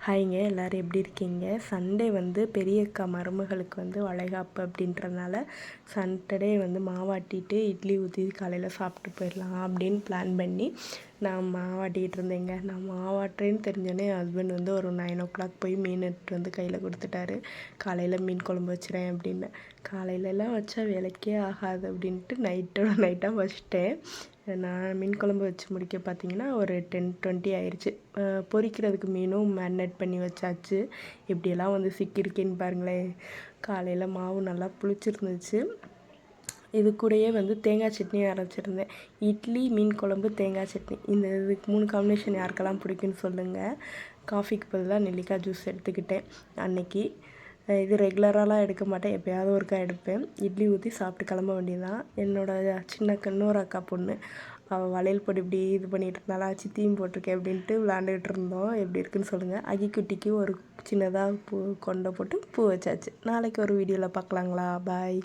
ஹாய்ங்க, எல்லோரும் எப்படி இருக்கீங்க? சண்டே வந்து பெரிய அக்கா மருமகளுக்கு வந்து வளைகாப்பு அப்படின்றதுனால சண்டே வந்து மாவாட்டிட்டு இட்லி ஊற்றி காலையில் சாப்பிட்டு போயிடலாம் அப்படின்னு பிளான் பண்ணி நான் மாவாட்டிகிட்டு இருந்தேங்க. நான் மாவாட்டுறேன்னு தெரிஞ்சோடனே என் ஹஸ்பண்ட் வந்து ஒரு 9 o'clock போய் மீன் எடுத்துகிட்டு வந்து கையில் கொடுத்துட்டாரு. காலையில் மீன் குழம்பு வச்சுறேன் அப்படின்னு. காலையிலலாம் வச்சா வேலைக்கே ஆகாது அப்படின்ட்டு நைட்டாக வச்சிட்டேன். நான் மீன் குழம்பு வச்சு முடிக்க பார்த்திங்கன்னா ஒரு 10-20 ஆயிடுச்சு. பொரிக்கிறதுக்கு மீனும் மேரினேட் பண்ணி வச்சாச்சு. இப்படியெல்லாம் வந்து சிக்கியிருக்கேன்னு பாருங்களேன். காலையில் மாவு நல்லா புளிச்சிருந்துச்சு. இது கூடயே வந்து தேங்காய் சட்னி அரைச்சிருந்தேன். இட்லி, மீன் குழம்பு, தேங்காய் சட்னி, இந்த இதுக்கு 3 காம்பினேஷன் யாருக்கெல்லாம் பிடிக்குன்னு சொல்லுங்கள். காஃபிக்கு பதிலாக நெல்லிக்காய் ஜூஸ் எடுத்துக்கிட்டேன் அன்னைக்கு. இது ரெகுலராலாம் எடுக்க மாட்டேன், எப்போயாவது ஒருக்கா எடுப்பேன். இட்லி ஊற்றி சாப்பிட்டு கிளம்ப வேண்டியதான். என்னோடய சின்ன இன்னொரு அக்கா பொண்ணு, அவள் வளையல் போட்டு இப்படி இது பண்ணிகிட்டு இருந்தாளா, சித்தியும் போட்டிருக்கேன் அப்படின்ட்டு விளாண்டுக்கிட்டு இருந்தோம். எப்படி இருக்குன்னு சொல்லுங்கள். அகிக்குட்டிக்கு ஒரு சின்னதாக பூ கொண்டை போட்டு பூ வச்சாச்சு. நாளைக்கு ஒரு வீடியோவில் பார்க்கலாங்களா? பாய்.